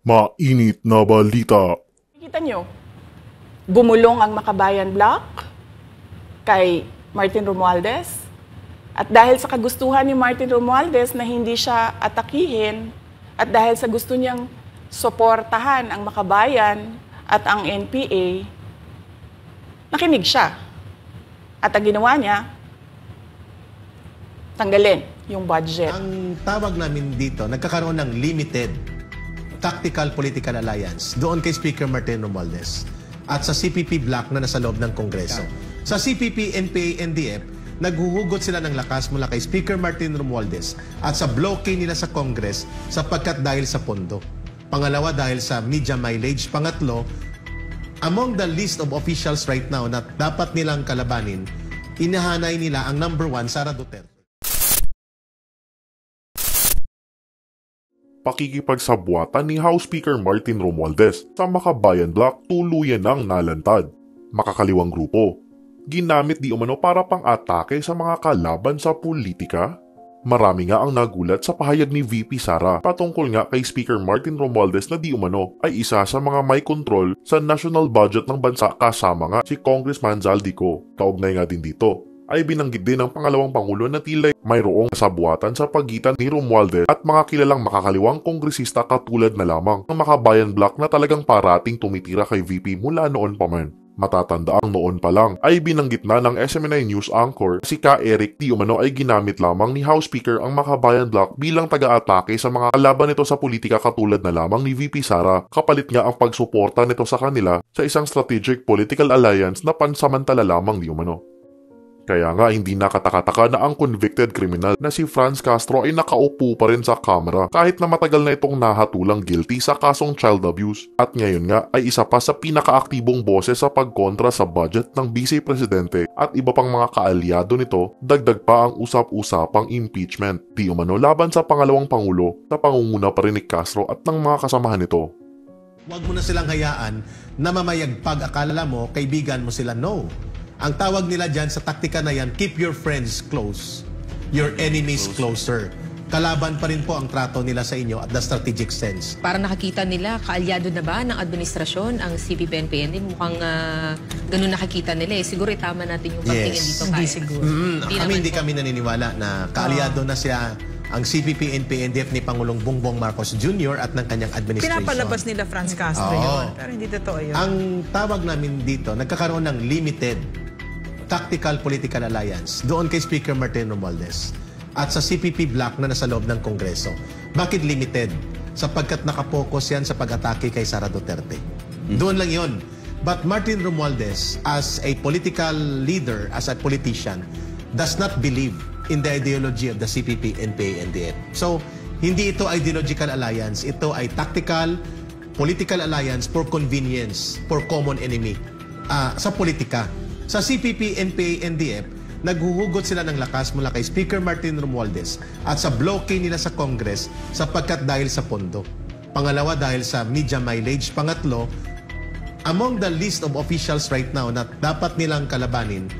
Mainit na balita. Kita nyo, bumulong ang Makabayan Block kay Martin Romualdez. At dahil sa kagustuhan ni Martin Romualdez na hindi siya atakihin, at dahil sa gusto niyang suportahan ang Makabayan at ang NPA, nakinig siya. At ang ginawa niya, tanggalin yung budget. Ang tawag namin dito, nagkakaroon ng limited tactical political alliance doon kay Speaker Martin Romualdez at sa CPP block na nasa loob ng Kongreso. Sa CPP, NPA, NDF, naghuhugot sila ng lakas mula kay Speaker Martin Romualdez at sa bloke nila sa Congress sapagkat dahil sa pondo. Pangalawa, dahil sa media mileage. Pangatlo, among the list of officials right now na dapat nilang kalabanin, inahanay nila ang number 1, Sara Duterte. Pakikipagsabwatan ni House Speaker Martin Romualdez sa Makabayan Block tuluyan ng nalantad. Makakaliwang grupo. Ginamit di umano para pang-atake sa mga kalaban sa politika. Marami nga ang nagulat sa pahayag ni VP Sara patungkol nga kay Speaker Martin Romualdez na di umano ay isa sa mga may kontrol sa national budget ng bansa kasama nga si Congressman Zaldico. Kaugnay nga din dito ay binanggit din ng pangalawang pangulo na tila mayroong sabuatan sa pagitan ni Romualdez at mga kilalang makakaliwang kongresista katulad na lamang ng Makabayan Block na talagang parating tumitira kay VP mula noon pa man. Matatandaang noon pa lang ay binanggit na ng SMNI News anchor si Ka Eric di umano ay ginamit lamang ni House Speaker ang Makabayan Block bilang taga-atake sa mga kalaban nito sa politika katulad na lamang ni VP Sara, kapalit nga ang pagsuporta nito sa kanila sa isang strategic political alliance na pansamantala lamang di umano. Kaya nga hindi nakataka-taka na ang convicted criminal na si Franz Castro ay nakaupo pa rin sa kamera kahit na matagal na itong nahatulang guilty sa kasong child abuse at ngayon nga ay isa pa sa pinakaaktibong boses sa pagkontra sa budget ng Vice Presidente at iba pang mga kaalyado nito, dagdag pa ang usap-usapang impeachment di umano laban sa pangalawang pangulo na pangunguna pa rin ni Castro at ng mga kasamahan nito. Huwag mo na silang hayaan na mamayagpag akala mo, kaibigan mo sila. No. Ang tawag nila dyan sa taktika na yan, keep your friends close, your enemies closer. Kalaban pa rin po ang trato nila sa inyo at the strategic sense. Para nakakita nila, kaalyado na ba ng administrasyon ang CPP-NPN? Mukhang ganun nakakita nila eh. Siguro tama natin yung pagtingin dito. Hindi siguro. Hindi kami naniniwala na kaalyado na siya ang CPP-NPA-NDF ni Pangulong Bongbong Marcos Jr. at ng kanyang administration. Pinapalabas nila Franz Castro yun. Pero hindi totoo yun. Ang tawag namin dito, nagkakaroon ng limited tactical political alliance doon kay Speaker Martin Romualdez at sa CPP block na nasa loob ng Kongreso. Bakit limited? Sapagkat nakapokus yan sa pag-atake kay Sara Duterte. Doon lang yon. But Martin Romualdez, as a political leader, as a politician, does not believe in the ideology of the CPP, NPA, NDF. So, hindi ito ideological alliance. Ito ay tactical political alliance for convenience, for common enemy sa politika. Sa CPP, NPA, NDF, naghuhugot sila ng lakas mula kay Speaker Martin Romualdez at sa bloke nila sa Congress sapagkat dahil sa pondo. Pangalawa, dahil sa media mileage. Pangatlo, among the list of officials right now na dapat nilang kalabanin,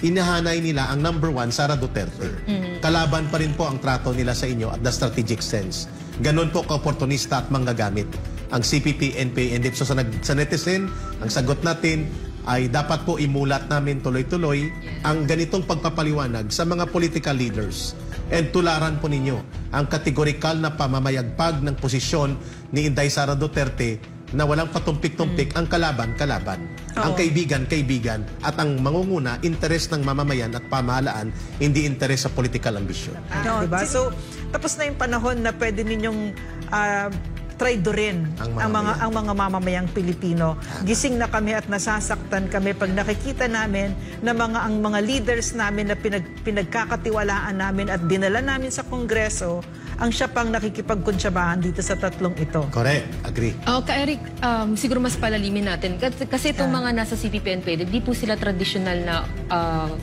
inahanay nila ang number 1, Sara Duterte. Kalaban pa rin po ang trato nila sa inyo at the strategic sense. Ganon po ka-opportunista at manggagamit ang CPP, NPA, NDF. So sa netizen, ang sagot natin ay dapat po imulat namin tuloy-tuloy ang ganitong pagpapaliwanag sa mga political leaders. And tularan po ninyo ang kategorikal na pamamayagpag ng posisyon ni Inday Sara Duterte na walang patumpik-tumpik ang kalaban-kalaban. Ang kaibigan-kaibigan at ang mangunguna, interes ng mamamayan at pamahalaan, hindi interes sa political ambition. Diba? So, tapos na yung panahon na pwede ninyong traidorin ang mga mamamayang Pilipino. Gising na kami at nasasaktan kami pag nakikita namin na ang mga leaders namin na pinagkakatiwalaan namin at dinala namin sa Kongreso, ang siya pang nakikipagkunsyabahan dito sa tatlong ito. Correct. Agree. Ka-Eric, siguro mas palalimin natin. Kasi itong mga nasa CPP-NPA, di po sila traditional na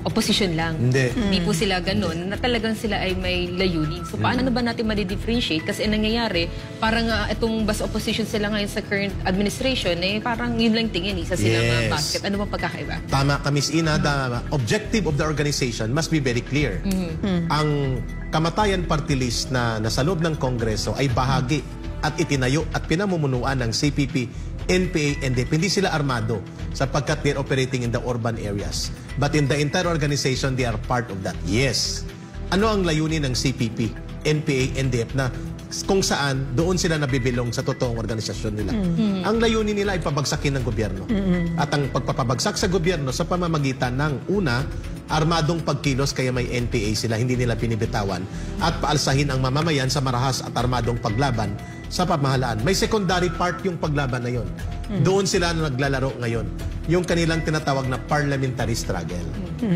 opposition lang. Hindi po sila ganun, na talagang sila ay may layunin. So paano ba natin ma-differentiate? Kasi nangyayari, parang itong bas opposition sila ngayon sa current administration, eh parang yun lang tingin, isa sila mga basket. Ano bang pagkakaiba? Tama ka, Miss Ina. The objective of the organization must be very clear. Ang Kamatayan Party List na nasa loob ng Kongreso ay bahagi at itinayo at pinamumunuan ng CPP, NPA, NDP. Hindi sila armado sapagkat they're operating in the urban areas. But in the entire organization, they are part of that. Yes. Ano ang layunin ng CPP, NPA, NDF na kung saan doon sila nabibilong sa totoong organisasyon nila. Ang layunin nila ay pabagsakin ng gobyerno. At ang pagpapabagsak sa gobyerno sa pamamagitan ng una, armadong pagkilos kaya may NPA sila, hindi nila pinibitawan, at paalsahin ang mamamayan sa marahas at armadong paglaban sa pamahalaan. May secondary part yung paglaban na yon. Doon sila na naglalaro ngayon. Yung kanilang tinatawag na parliamentary struggle.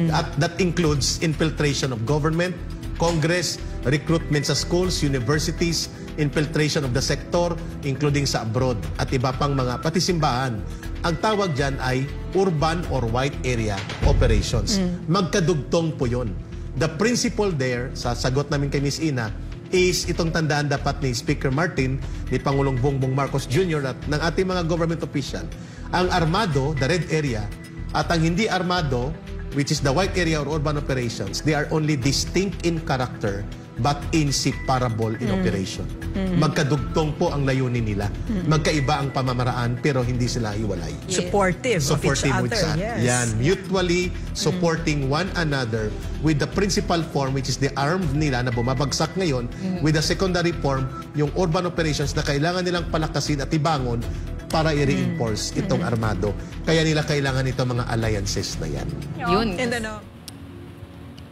At that includes infiltration of government, Congress, recruitment sa schools, universities, infiltration of the sector, including sa abroad, at iba pang mga pati simbahan. Ang tawag dyan ay urban or white area operations. Magkadugtong po yun. The principle there, sa sagot namin kay Ms. Ina, is itong tandaan dapat ni Speaker Martin, ni Pangulong Bongbong Marcos Jr. at ng ating mga government official. Ang armado, the red area, at ang hindi armado, which is the white area or urban operations, they are only distinct in character but inseparable in operation. Magkadugtong po ang layunin nila. Magkaiba ang pamamaraan pero hindi sila hiwalay. Supportive of each other. Yes. Yan, mutually supporting one another with the principal form, which is the arm nila na bumabagsak ngayon, with the secondary form, yung urban operations na kailangan nilang palakasin at ibangon para i-reinforce itong armado. Kaya nila kailangan itong mga alliances na yan. Yun. And ano?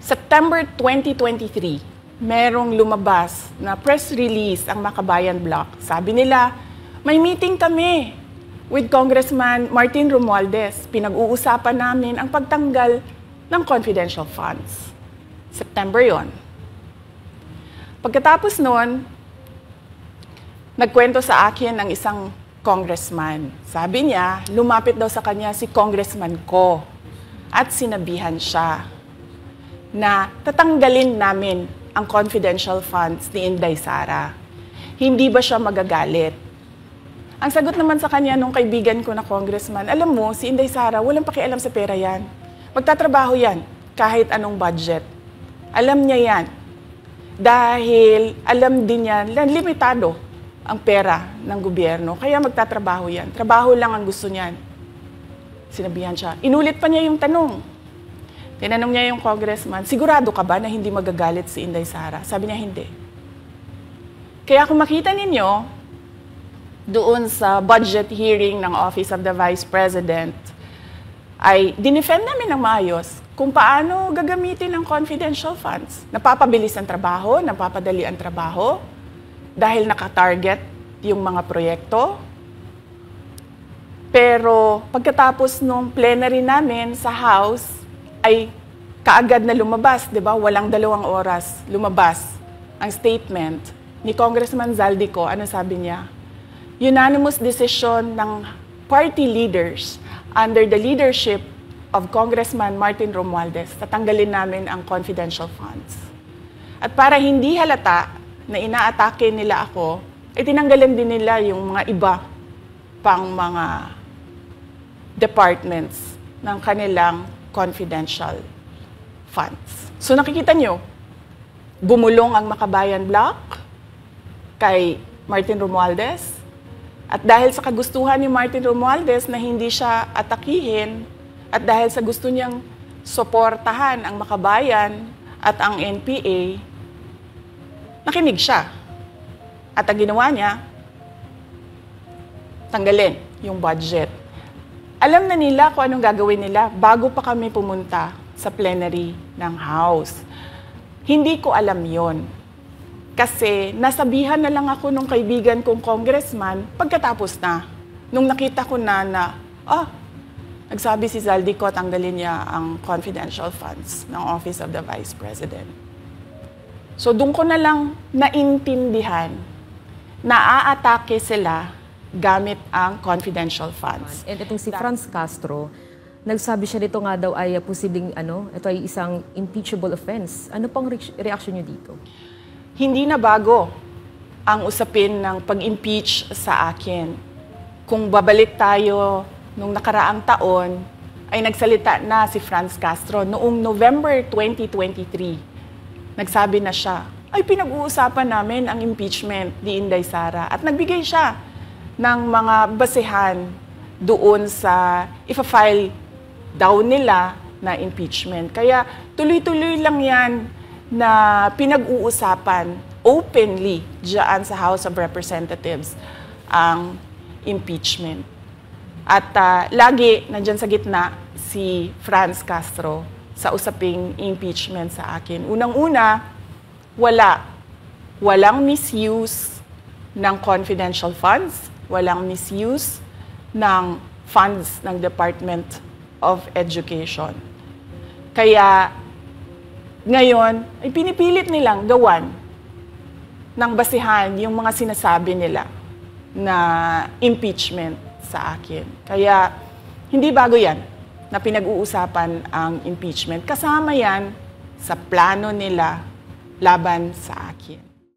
September 2023, merong lumabas na press release ang Makabayan Bloc. Sabi nila, may meeting kami with Congressman Martin Romualdez. Pinag-uusapan namin ang pagtanggal ng confidential funds. September yon. Pagkatapos noon, nagkwento sa akin ang isang congressman. Sabi niya, lumapit daw sa kanya si congressman ko at sinabihan siya na tatanggalin namin ang confidential funds ni Inday Sara. Hindi ba siya magagalit? Ang sagot naman sa kanya nung kaibigan ko na congressman, alam mo, si Inday Sara, walang pakialam sa pera yan. Magtatrabaho yan kahit anong budget. Alam niya yan. Dahil alam din yan, limitado ang pera ng gobyerno. Kaya magtatrabaho yan. Trabaho lang ang gusto niyan. Sinabihan siya. Inulit pa niya yung tanong. Tinanong niya yung congressman, sigurado ka ba na hindi magagalit si Inday Sara? Sabi niya, hindi. Kaya kung makita ninyo, doon sa budget hearing ng Office of the Vice President, ay dinefend namin ng maayos kung paano gagamitin ang confidential funds. Napapabilis ang trabaho, napapadali ang trabaho, dahil nakatarget yung mga proyekto. Pero pagkatapos nung plenary namin sa House, ay kaagad na lumabas, di ba? Walang 2 oras, lumabas ang statement ni Congressman Zaldico. Ano sabi niya? Unanimous decision ng party leaders under the leadership of Congressman Martin Romualdez, tatanggalin namin ang confidential funds. At para hindi halata na inaatake nila ako, tinanggalan din nila yung mga iba pang mga departments ng kanilang confidential funds. So nakikita nyo, bumulong ang Makabayan Bloc kay Martin Romualdez. At dahil sa kagustuhan ni Martin Romualdez na hindi siya atakihin, at dahil sa gusto niyang suportahan ang Makabayan at ang NPA, nakinig siya. At ang ginawa niya, tanggalin yung budget. Alam na nila kung anong gagawin nila bago pa kami pumunta sa plenary ng House. Hindi ko alam yon. Kasi nasabihan na lang ako nung kaibigan kong congressman pagkatapos na. Nung nakita ko na nagsabi si Zaldico, tanggalin niya ang confidential funds ng Office of the Vice President. So doon ko na lang naintindihan na aatake sila gamit ang confidential funds. And itong si Franz Castro, nagsabi siya dito nga daw ay posibleng ito ay isang impeachable offense. Ano pang reaction niyo dito? Hindi na bago ang usapin ng pag-impeach sa akin. Kung babalik tayo nung nakaraang taon, ay nagsalita na si Franz Castro noong November 2023. Nagsabi na siya, ay pinag-uusapan namin ang impeachment ni Inday Sara. At nagbigay siya ng mga basehan doon sa ifa-file daw nila na impeachment. Kaya tuloy-tuloy lang yan na pinag-uusapan openly diyan sa House of Representatives ang impeachment. At lagi nandyan sa gitna si Franz Castro sa usaping impeachment sa akin. Unang-una, walang misuse ng confidential funds, walang misuse ng funds ng Department of Education. Kaya ngayon, ay pinipilit nilang gawan ng basihan yung mga sinasabi nila na impeachment sa akin. Kaya hindi bago yan na pinag-uusapan ang impeachment. Kasama yan sa plano nila laban sa akin.